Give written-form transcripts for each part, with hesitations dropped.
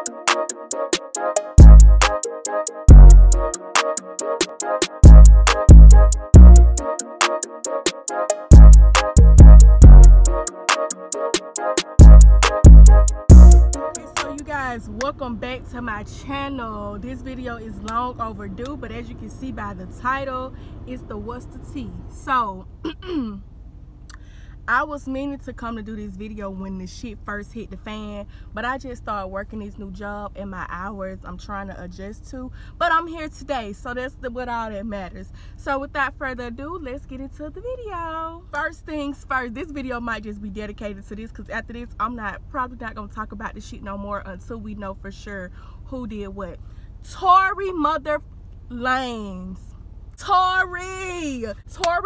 Welcome back to my channel. This video is long overdue, but as you can see by the title, it's the What's the Tea. So I was meaning to come to do this video when the shit first hit the fan, but I just started working this new job and my hours I'm trying to adjust to, but I'm here today, so that's what all that matters. So without further ado, let's get into the video. First things first, this video might just be dedicated to this, because after this I'm probably not gonna talk about this shit no more until we know for sure who did what. Tory Lanez. Tory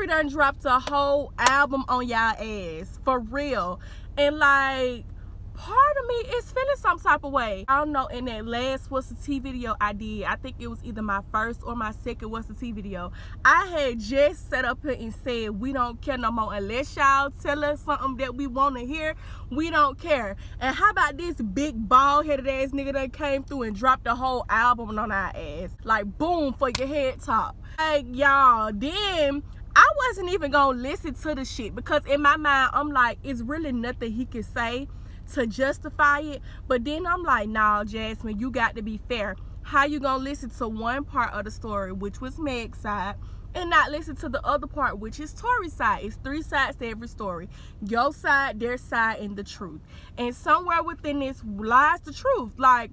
done dropped a whole album on y'all ass, for real. And like, part of me is feeling some type of way. I don't know, in that last What's the Tea video I did, I think it was either my first or my second What's the Tea video, I had just set up here and said we don't care no more. Unless y'all tell us something that we want to hear, we don't care. And how about this big bald-headed ass nigga that came through and dropped the whole album on our ass? Like, boom, for your head top. Like, y'all, then I wasn't even gonna listen to the shit, because in my mind I'm like, it's really nothing he can say to justify it. But then I'm like, nah, Jasmine, you got to be fair. How you gonna listen to one part of the story, which was Meg's side, and not listen to the other part, which is Tory's side? It's three sides to every story: your side, their side, and the truth. And somewhere within this lies the truth. Like,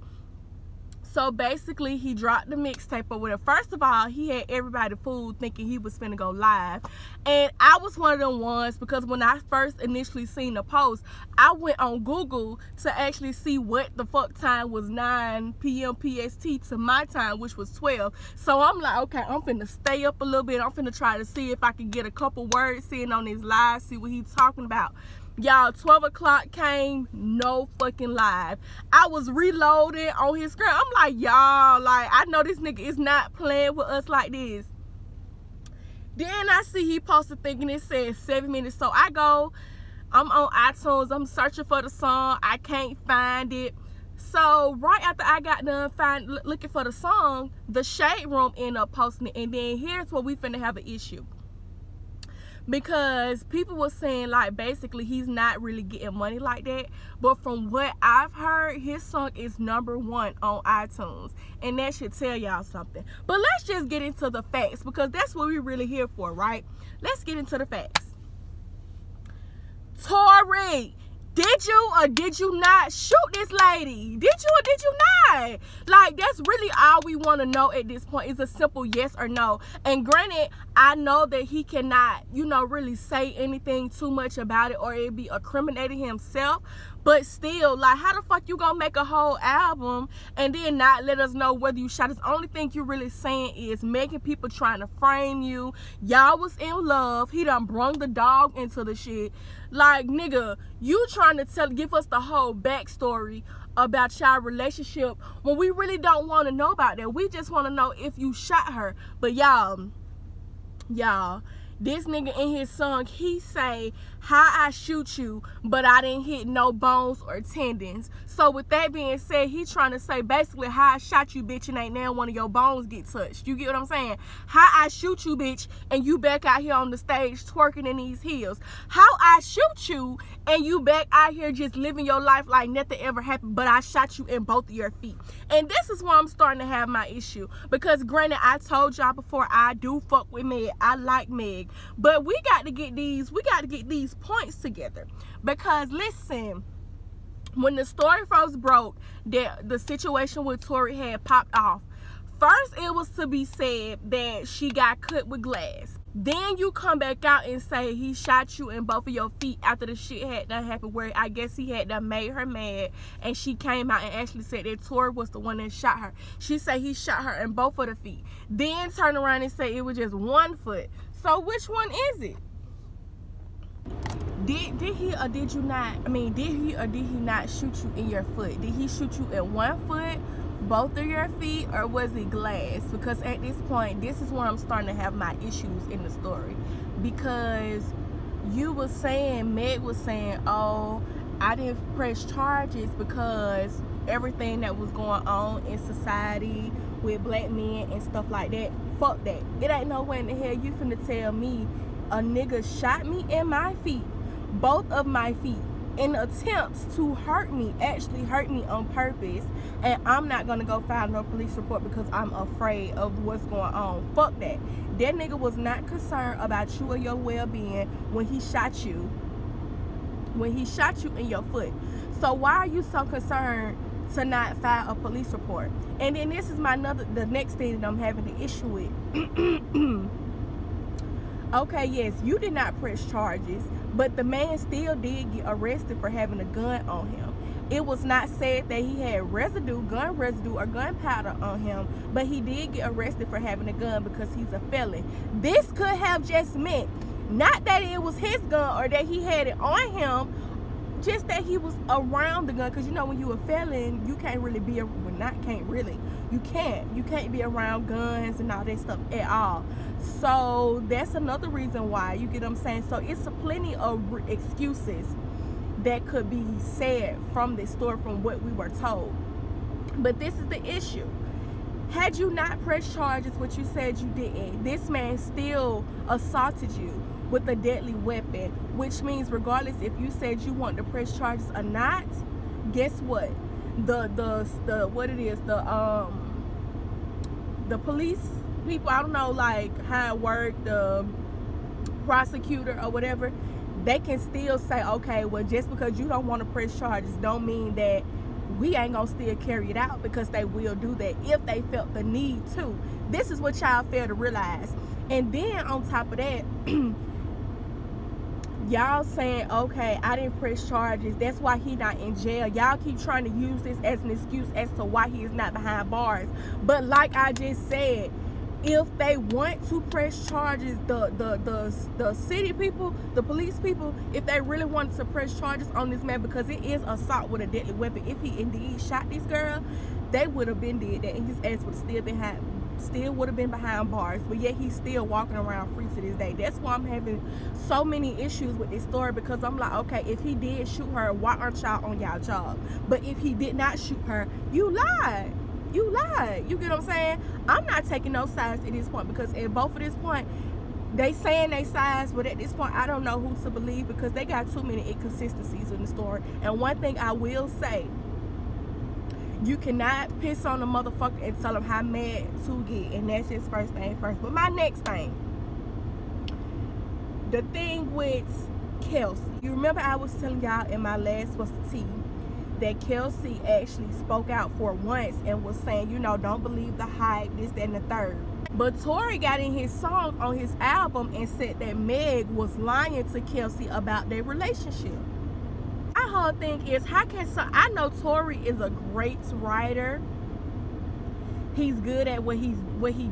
so basically he dropped the mixtape or whatever. First of all, he had everybody fooled thinking he was finna go live. And I was one of them ones, because when I first initially seen the post, I went on Google to actually see what the fuck time was 9 p.m. PST to my time, which was 12. So I'm like, okay, I'm finna stay up a little bit. I'm finna try to see if I can get a couple words in on his live, see what he's talking about. Y'all, 12 o'clock came, no fucking live. I was reloading on his screen. I'm like, y'all, like, I know this nigga is not playing with us like this. Then I see he posted thinking it said 7 minutes. So I go, I'm on iTunes, I'm searching for the song, I can't find it. So right after I got done looking for the song, the Shade Room ended up posting it. And then here's where we finna have an issue. Because people were saying, like, basically he's not really getting money like that. But from what I've heard, his song is #1 on iTunes, and that should tell y'all something. But let's just get into the facts, because that's what we're really here for, right? Let's get into the facts. Tory, did you or did you not shoot this lady? Did you or did you not? Like, that's really all we want to know at this point, is a simple yes or no. And granted, I know that he cannot, you know, really say anything too much about it, or it'd be incriminating himself. But still, like, how the fuck you gonna make a whole album and then not let us know whether you shot? The only thing you really saying is making people trying to frame you. Y'all was in love. He done brung the dog into the shit. Like, nigga, you trying to give us the whole backstory about y'all relationship when we really don't want to know about that. We just want to know if you shot her. But y'all, this nigga in his song, he say, how I shoot you, but I didn't hit no bones or tendons. So with that being said, he trying to say basically how I shot you, bitch, and ain't now one of your bones get touched. You get what I'm saying? How I shoot you, bitch, and you back out here on the stage twerking in these heels. How I shoot you and you back out here just living your life like nothing ever happened, but I shot you in both of your feet. And this is where I'm starting to have my issue. Because granted, I told y'all before, I do fuck with Meg. I like Meg. But we got to get these points together. Because listen, when the story first broke that the situation with Tory had popped off, first it was to be said that she got cut with glass. Then you come back out and say he shot you in both of your feet after the shit had done happened, where I guess he had done made her mad, and she came out and actually said that Tory was the one that shot her. She said he shot her in both of the feet. Then turn around and say it was just one foot. So which one is it? Did he or did you not, I mean, did he or did he not shoot you in your foot? Did he shoot you in one foot, both of your feet, or was it glass? Because at this point, this is where I'm starting to have my issues in the story. Because you was saying, Meg was saying, oh, I didn't press charges because everything that was going on in society with black men and stuff like that. Fuck that. It ain't no way in the hell you finna tell me a nigga shot me in my feet, both of my feet, in attempts to hurt me, actually hurt me on purpose, and I'm not gonna go file no police report because I'm afraid of what's going on. Fuck that. That nigga was not concerned about you or your well-being when he shot you. When he shot you in your foot. So why are you so concerned to not file a police report? And then this is the next thing that I'm having the issue with. Okay, yes, you did not press charges, but the man still did get arrested for having a gun on him. It was not said that he had gun residue or gunpowder on him, but he did get arrested for having a gun because he's a felon. This could have just meant not that it was his gun or that he had it on him, just that he was around the gun. Because you know, when you a felon, you can't really be you can't be around guns and all that stuff at all. So that's another reason why, you get what I'm saying? So it's plenty of excuses that could be said from this story, from what we were told. But this is the issue. Had you not pressed charges, what you said you didn't, this man still assaulted you with a deadly weapon, which means regardless if you said you want to press charges or not, guess what? The police people, I don't know like how it worked, the prosecutor or whatever, they can still say, okay, well, just because you don't want to press charges don't mean that we ain't gonna still carry it out, because they will do that if they felt the need to. This is what y'all fail to realize. And then on top of that, y'all saying, okay, I didn't press charges, that's why he not in jail. Y'all keep trying to use this as an excuse as to why he is not behind bars. But like I just said, if they want to press charges, the city people, the police people, if they really wanted to press charges on this man, because it is assault with a deadly weapon, if he indeed shot this girl, they would have been dead, and his ass would have still would have been behind bars. But yet he's still walking around free to this day. That's why I'm having so many issues with this story, because I'm like, okay, if he did shoot her, why aren't y'all on y'all job? But if he did not shoot her, you lied. You lied. You get what I'm saying? I'm not taking no sides at this point, because at both of this point, they saying they sides, but at this point, I don't know who to believe, because they got too many inconsistencies in the story. And one thing I will say, you cannot piss on a motherfucker and tell him how mad to get, and that's just first thing first. But my next thing, the thing with Kelsey. You remember I was telling y'all in my last WhatsTheTea that Kelsey actually spoke out for once and was saying, you know, don't believe the hype, this, that, and the third. But Tory got in his song on his album and said that Meg was lying to Kelsey about their relationship. My whole thing is, how can I know Tory is a great writer. He's good at what he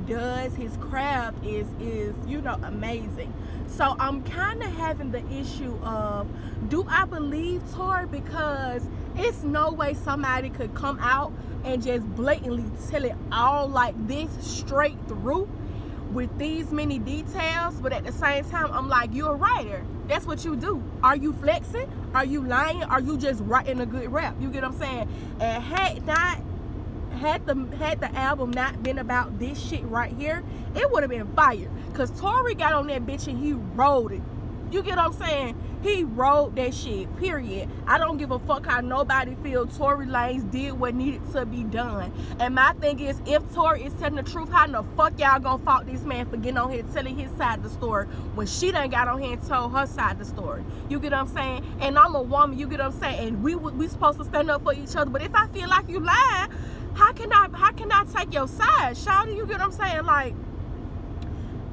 does. His craft is you know, amazing. So I'm kind of having the issue of, do I believe Tory? Because it's no way somebody could come out and just blatantly tell it all like this straight through with these many details. But at the same time, I'm like, you're a writer. That's what you do. Are you flexing? Are you lying? Are you just writing a good rap? You get what I'm saying? And had the album not been about this shit right here, it would have been fire. Cause Tory got on that bitch and he rolled it. You get what I'm saying? He wrote that shit, period. I don't give a fuck how nobody feels. Tory Lanez did what needed to be done. And my thing is, if Tory is telling the truth, how in the fuck y'all gonna fault this man for getting on here telling his side of the story when she done got on here and told her side of the story? You get what I'm saying? And I'm a woman, you get what I'm saying? And we supposed to stand up for each other. But if I feel like you lying, how can I take your side, shawty? You get what I'm saying? Like,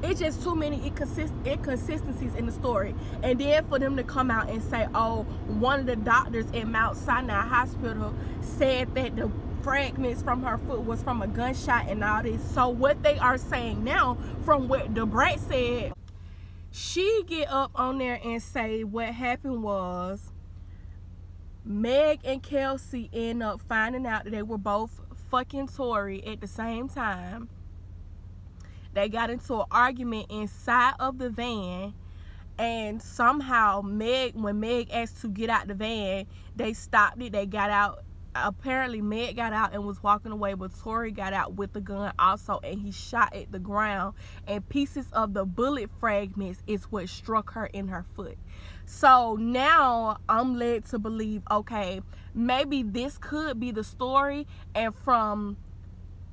it's just too many inconsistencies in the story. And then for them to come out and say, oh, one of the doctors at Mount Sinai Hospital said that the fragments from her foot was from a gunshot and all this. So what they are saying now, from what Debrat said, she get up on there and say what happened was Meg and Kelsey end up finding out that they were both fucking Tory at the same time. They got into an argument inside of the van, and somehow when Meg asked to get out the van, they stopped it. They got out apparently Meg got out and was walking away, but Tory got out with the gun also, and he shot at the ground, and pieces of the bullet fragments is what struck her in her foot. So now I'm led to believe, okay, maybe this could be the story, and from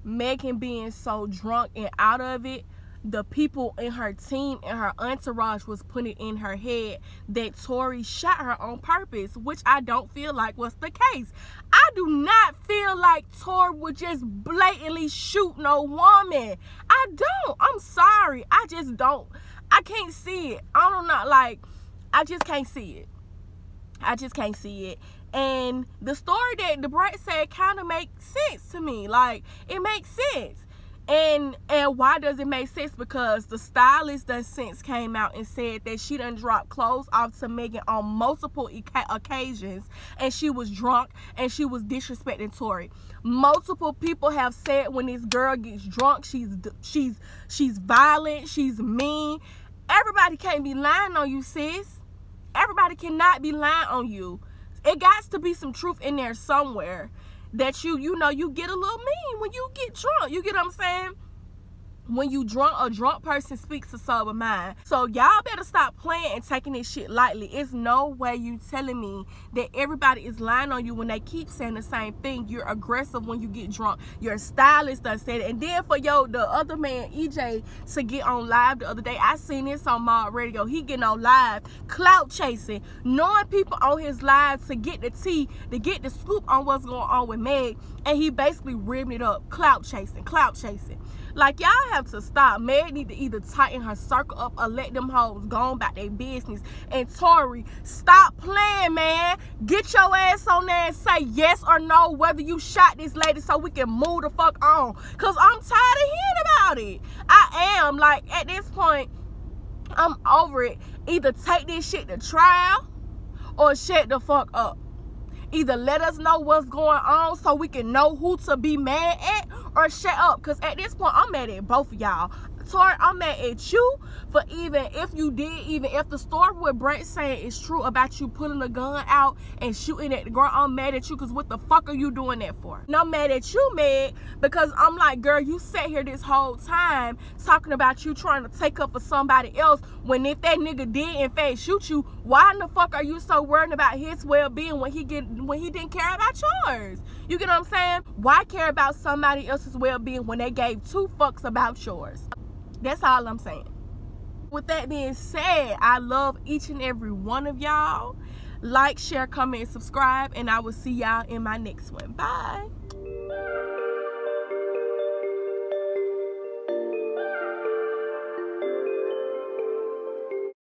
Megan being so drunk and out of it, the people in her team and her entourage was putting in her head that Tory shot her on purpose, which I don't feel like was the case. I do not feel like Tory would just blatantly shoot no woman. I don't. I'm sorry. I just don't. I can't see it. I don't know. Like, I just can't see it. I just can't see it. And the story that Debray said kind of makes sense to me. Like, it makes sense. And why does it make sense? Because the stylist done since came out and said that she done dropped clothes off to Megan on multiple occasions, and she was drunk and she was disrespecting Tory. Multiple people have said when this girl gets drunk, she's violent, she's mean. Everybody can't be lying on you, sis. Everybody cannot be lying on you. It got to be some truth in there somewhere. That you know, you get a little mean when you get drunk. You get what I'm saying? When you drunk, a drunk person speaks a sober mind. So y'all better stop playing and taking this shit lightly. It's no way you telling me that everybody is lying on you when they keep saying the same thing. You're aggressive when you get drunk. Your stylist done said it. And then for the other man, EJ, to get on live the other day, I seen this on Mod Radio. He getting on live, clout chasing, knowing people on his live to get the tea, to get the scoop on what's going on with Meg. And he basically ribbing it up, clout chasing, clout chasing. Like, y'all have to stop. Meg need to either tighten her circle up or let them hoes go on about their business. And Tory, stop playing, man. Get your ass on there and say yes or no whether you shot this lady so we can move the fuck on. Because I'm tired of hearing about it. I am. Like, at this point, I'm over it. Either take this shit to trial or shut the fuck up. Either let us know what's going on so we can know who to be mad at, or shut up. Because at this point, I'm mad at both of y'all. Tory, I'm mad at you for even if the story with Brent saying is true about you pulling a gun out and shooting at the girl, I'm mad at you because what the fuck are you doing that for? And I'm mad at you, Meg, because I'm like, girl, you sat here this whole time talking about you trying to take up for somebody else, when if that nigga did in fact shoot you, why in the fuck are you so worried about his well-being when he didn't care about yours? You get what I'm saying? Why care about somebody else's well-being when they gave two fucks about yours? That's all I'm saying. With that being said, I love each and every one of y'all. Like, share, comment, and subscribe, and I will see y'all in my next one. Bye.